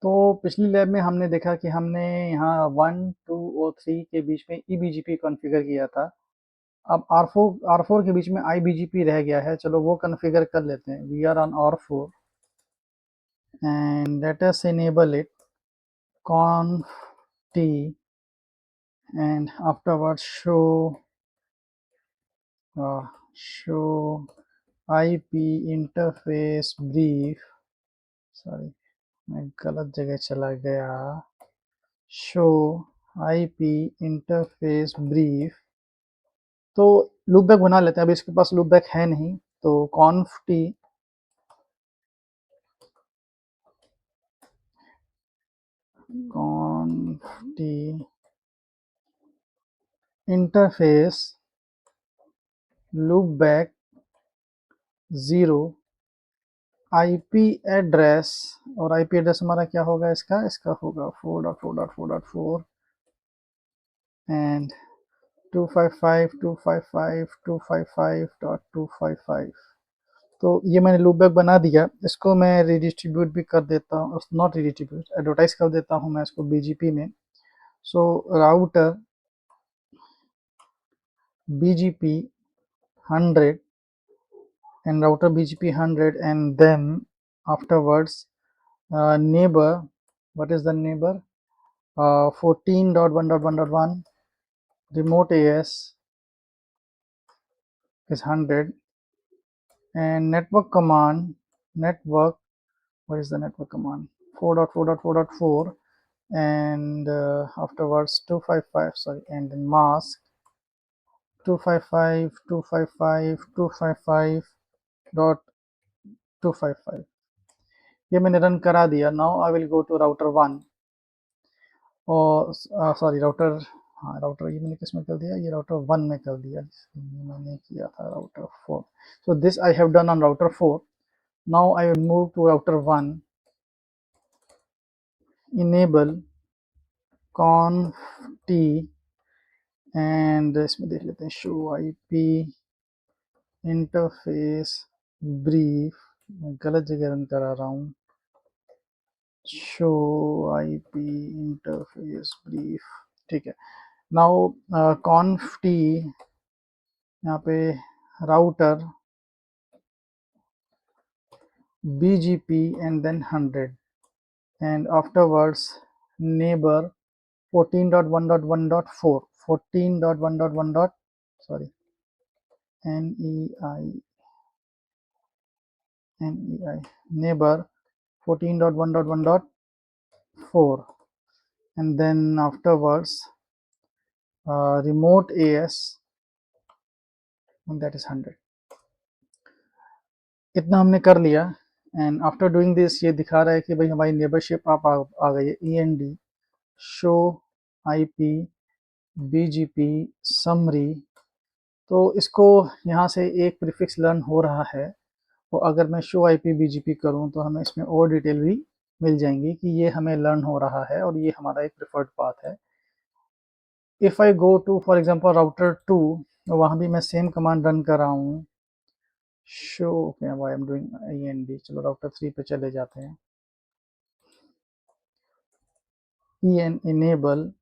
तो पिछली लैब में हमने देखा कि हमने यहाँ 1, 2 और 3 के बीच में EBGP कॉन्फ़िगर किया था। अब R4 के बीच में IBGP रह गया है, चलो वो कॉन्फ़िगर कर लेते हैं। We are on R4 and let us enable it conf t and afterwards show IP interface brief. Sorry, मैं गलत जगह चला गया। Show IP interface brief. तो लूप बैक बना लेते हैं, अभी इसके पास लूप बैक है नहीं, तो conf t interface loop back 0 IP address, और IP एड्रेस हमारा क्या होगा, इसका होगा 4.4.4.4 एंड 255.255.255. तो ये मैंने लूप बैक बना दिया। इसको मैं रिडिस्ट्रीब्यूट भी कर देता हूँ, नॉट रिडिस्ट्रीब्यूट, एडवर्टाइज कर देता हूँ मैं इसको BGP में। So router BGP 100 and router BGP 100, and then afterwards neighbor, what is the neighbor, 14.1.1.1 remote AS is 100, and network command, network, what is the network command, 4.4.4.4, and afterwards 255, sorry, and then mask 255 255 255 dot 255। ये मैंने run करा दिया। Now I will go to router 1 और sorry router, हाँ router ये मैंने किस में कर दिया, ये राउटर 1 में कर दिया, मैंने किया था router 4। So this I have done on router 4। Now I will move to router 1, enable conf t, and इसमें देख लेते हैं शो IP इंटरफेस ब्रीफ, मैं गलत जगह रन करा रहा हूँ। शो IP इंटरफेस ब्रीफ, ठीक है। नाउ conf t, यहाँ पे router BGP and then 100, and afterwards neighbor 14.1.1.4 14.1.1. sorry NEI neighbor 14.1.1.4, and then afterwards remote AS, and that is 100। इतना हमने कर लिया। एंड आफ्टर डूइंग दिस ये दिखा रहा है कि भाई हमारी नेबरशिप आप आ गई है। END show IP BGP summary. तो इसको यहाँ से एक प्रीफिक्स लर्न हो रहा है, और अगर मैं शो IP BGP करूँ तो हमें इसमें और डिटेल भी मिल जाएंगी कि ये हमें लर्न हो रहा है और ये हमारा एक प्रेफर्ड पाथ है। If I go to for example router 2, तो वहाँ भी मैं सेम कमांड रन कर रहा हूँ, show, I am doing END। चलो राउटर 3 पे चले जाते हैं। enable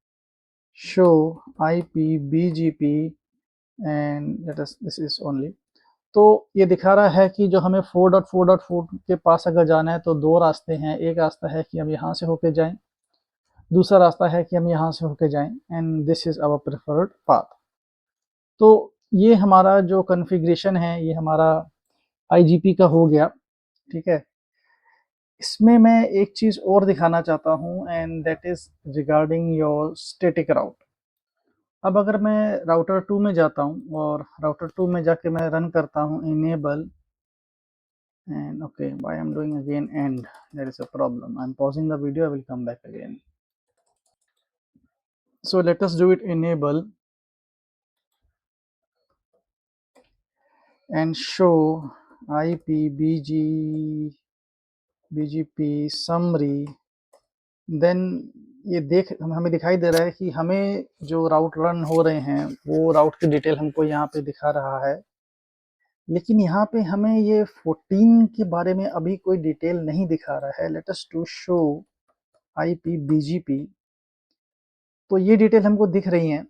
show IP BGP and let us, this is only। तो ये दिखा रहा है कि जो हमें 4.4.4 के पास अगर जाना है तो दो रास्ते हैं। एक रास्ता है कि हम यहाँ से होके जाएं, दूसरा रास्ता है कि हम यहाँ से होके जाएं, and this is our preferred path. तो ये हमारा जो कॉन्फ़िगरेशन है ये हमारा IGP का हो गया, ठीक है। इसमें मैं एक चीज़ और दिखाना चाहता हूँ, and that is regarding your static route. अब अगर मैं राउटर 2 में जाता हूँ और राउटर 2 में जाके मैं रन करता हूँ enable, and okay, why I'm doing again end, there is a problem, I'm pausing the video, I will come back again। so let us do it enable and show IP BGP summary। Then ये हमें दिखाई दे रहा है कि हमें जो राउट run हो रहे हैं वो राउट की डिटेल हमको यहाँ पे दिखा रहा है, लेकिन यहाँ पे हमें ये 14 के बारे में अभी कोई डिटेल नहीं दिखा रहा है। Let us to show IPBGP, तो ये डिटेल हमको दिख रही हैं।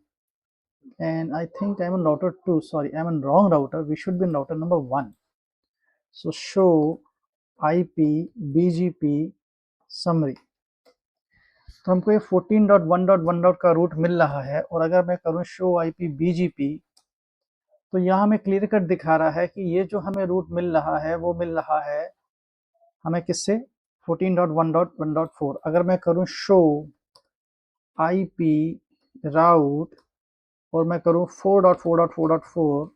And I think I'm on router 2, sorry, I'm on wrong router, we should be in router number 1. So show IPBGP summary, तो हमको ये 14.1.1. का रूट मिल रहा है, और अगर मैं करूँ शो IPBGP, तो यहाँ हमें क्लियर कट दिखा रहा है कि ये जो हमें रूट मिल रहा है वो मिल रहा है हमें किससे, 14.1.1.4. अगर मैं करूँ शो IP राउट और मैं करूँ 4.4.4.4,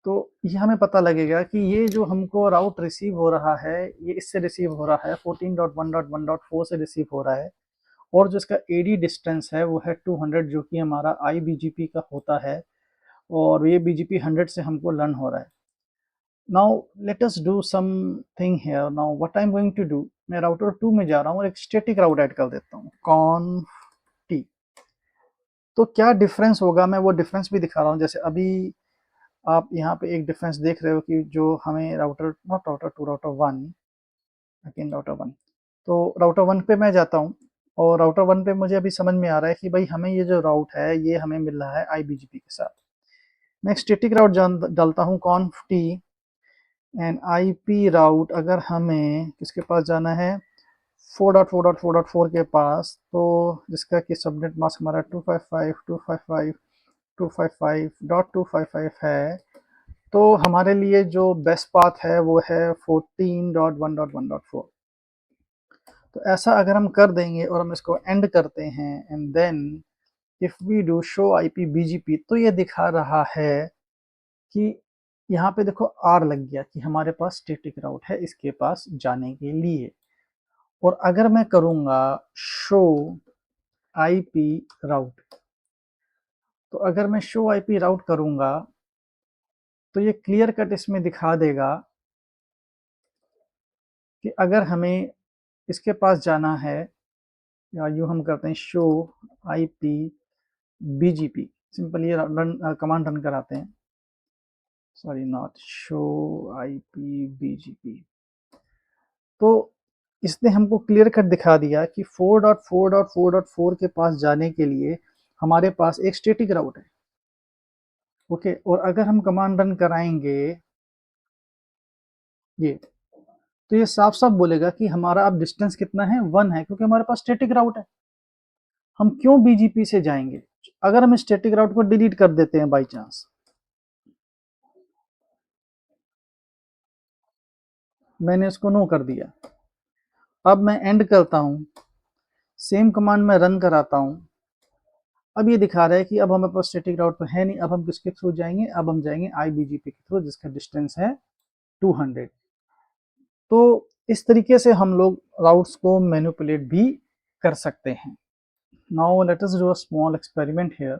तो ये हमें पता लगेगा कि ये जो हमको राउट रिसीव हो रहा है ये इससे रिसीव हो रहा है 14.1.1.4 से रिसीव हो रहा है, और जो इसका AD डिस्टेंस है वो है 200, जो कि हमारा IBGP का होता है, और ये BGP 100 से हमको लर्न हो रहा है। Now let us do something here. Now what I am going to do, मैं राउटर 2 में जा रहा हूँ और एक स्टैटिक राउट ऐड कर देता हूँ conft। तो क्या डिफरेंस होगा, मैं वो डिफरेंस भी दिखा रहा हूँ। जैसे अभी आप यहाँ पे एक डिफरेंस देख रहे हो कि जो हमें router, not router 2, router 1, again router 1, तो राउटर 1 पे मैं जाता हूँ, और राउटर 1 पे मुझे अभी समझ में आ रहा है कि भाई हमें ये जो राउट है ये हमें मिल रहा है IBGP के साथ। मैं एक स्टैटिक राउट डालता हूँ conft एंड IP राउट, अगर हमें किसके पास जाना है 4.4.4.4 के पास, तो जिसका कि सबनेट मास्क हमारा 255.255.255 है, तो हमारे लिए जो बेस्ट पाथ है वो है 14.1.1.4। तो ऐसा अगर हम कर देंगे और हम इसको एंड करते हैं, and then if we do show IPBGP, तो ये दिखा रहा है कि यहाँ पे देखो R लग गया कि हमारे पास स्टैटिक राउट है इसके पास जाने के लिए। और अगर मैं करूँगा शो IP राउट, तो अगर मैं शो IP राउट करूँगा तो ये क्लियर कट इसमें दिखा देगा कि अगर हमें इसके पास जाना है, या यूँ हम करते हैं शो IPBGP, सिंपल ये कमांड रन कराते हैं, सॉरी नॉट शो IPBGP, तो इसने हमको क्लियर कट दिखा दिया कि 4.4.4.4 के पास जाने के लिए हमारे पास एक स्टैटिक राउट है। ओके, और अगर हम कमांड रन कराएंगे ये, तो ये साफ साफ बोलेगा कि हमारा अब डिस्टेंस कितना है, 1 है, क्योंकि हमारे पास स्टैटिक राउट है। हम क्यों BGP से जाएंगे? अगर हम स्टैटिक राउट को डिलीट कर देते हैं बाई चांस, मैंने इसको नो कर दिया, अब मैं एंड करता हूं, सेम कमांड में रन कराता हूं, अब ये दिखा रहा है कि अब हमारे पास स्टैटिक राउट तो है नहीं, अब हम किसके थ्रू जाएंगे, अब हम जाएंगे IBGP के थ्रू, जिसका डिस्टेंस है 200। तो इस तरीके से हम लोग राउट्स को मैनिपुलेट भी कर सकते हैं। Now let us do a small experiment here.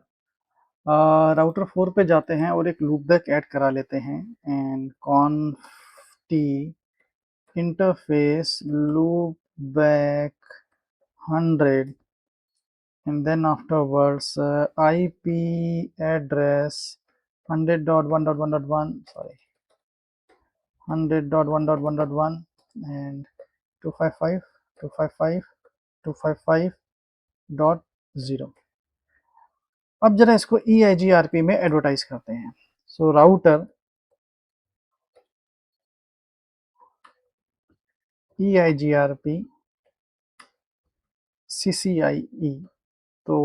Router 4 पे जाते हैं और एक लूप बैक ऐड करा लेते हैं, and conft interface loop back 100, and then afterwards IP address 100.1.1.1, sorry 100.1.1.1 and 255 255 255.0। अब जरा इसको EIGRP में एडवर्टाइज करते हैं। सो राउटर EIGRP CCIE, तो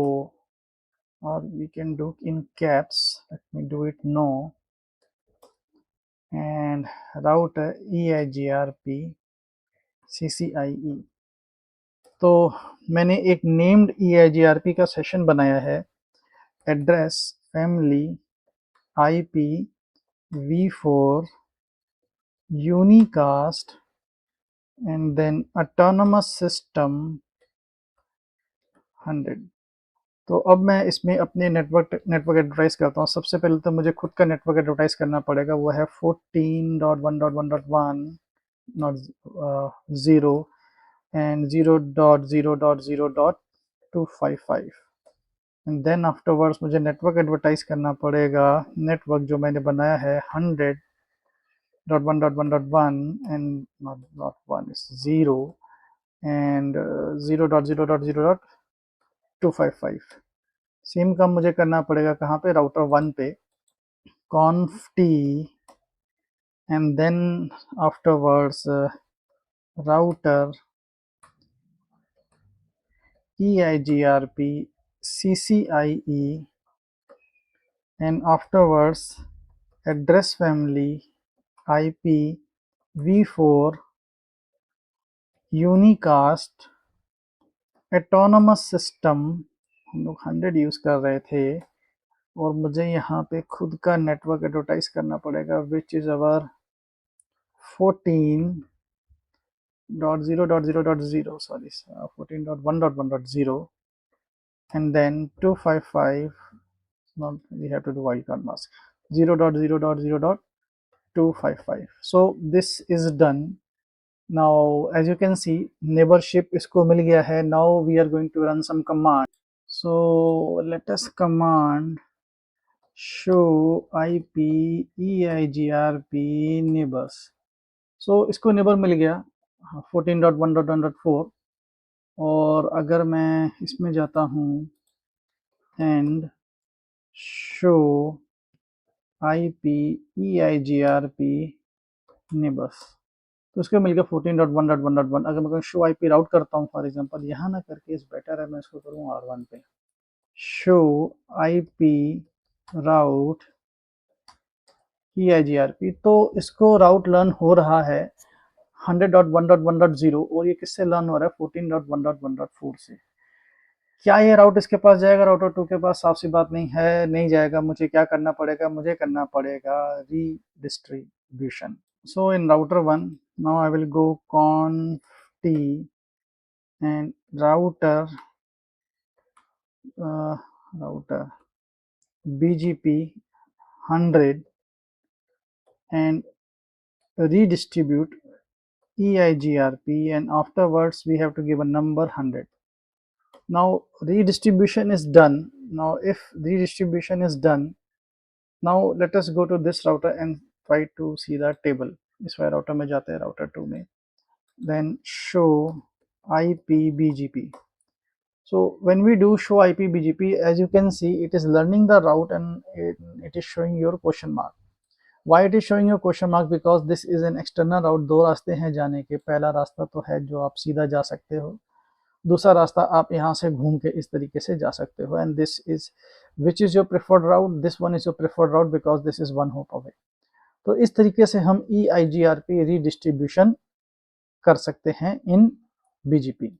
or we can do in caps, let me do it no, and router EIGRP CCIE। तो मैंने एक नेम्ड EIGRP का सेशन बनाया है, address family IP v4 unicast and then autonomous system 100। तो अब मैं इसमें अपने नेटवर्क एडवर्टाइज करता हूँ। सबसे पहले तो मुझे खुद का नेटवर्क एडवर्टाइज करना पड़ेगा, वो है 14.1.1.1 not 0 and 0.0.0.255, and then afterwards मुझे नेटवर्क एडवर्टाइज करना पड़ेगा, नेटवर्क जो मैंने बनाया है 100.1.1.1 and not 1 is 0 and 0.0.0.255। Same काम मुझे करना पड़ेगा कहाँ पे, राउटर 1 पे, conf t and then afterwards router EIGRP CCIE and afterwards address family IP v4 unicast autonomous system। हम लोग 100 यूज़ कर रहे थे और मुझे यहाँ पे खुद का नेटवर्क एडवर्टाइज करना पड़ेगा which is our 14.0.0.0 sorry 14.1.1.0 and then 255 not we have to do wildcard mask 0.0.0.255। so this is done। now as you can see neighborship इसको मिल गया है। now we are going to run some command। so let us command show IP EIGRP neighbors। so इसको neighbour मिल गया 14.1.1.4 और अगर मैं इसमें जाता हूँ and show IP EIGRP neighbours तो इसको मिल गया 14.1.1.1। अगर मैं शो IP राउट करता हूँ फॉर एग्जांपल, यहाँ ना करके इस बेटर है मैं इसको करूँ R1 पे, शो IP राउट EIGRP, तो इसको राउट लर्न हो रहा है 100.1.1.0 और ये किससे लर्न हो रहा है 14.1.1.4 से। क्या ये राउट इसके पास जाएगा राउटर 2 के पास? साफ सी बात नहीं है, नहीं जाएगा। मुझे क्या करना पड़ेगा? मुझे करना पड़ेगा redistribution. So in router 1 now I will go conf t and router BGP 100 and redistribute EIGRP and afterwards we have to give a number 100। now redistribution is done। now if redistribution is done, now let us go to this router and try to see the table। इस वाले router में जाते हैं, router 2 में, then show IP BGP। so when we do show IP BGP, as you can see it is learning the route and it is showing your question mark। why it is showing your question mark? because this is an external route। दो रास्ते हैं जाने के। पहला रास्ता तो है जो आप सीधा जा सकते हो, दूसरा रास्ता आप यहाँ से घूम के इस तरीके से जा सकते हो। And this is which is your preferred route? This one is your preferred route because this is 1 hop away. तो इस तरीके से हम EIGRP रीडिस्ट्रीब्यूशन कर सकते हैं इन BGP।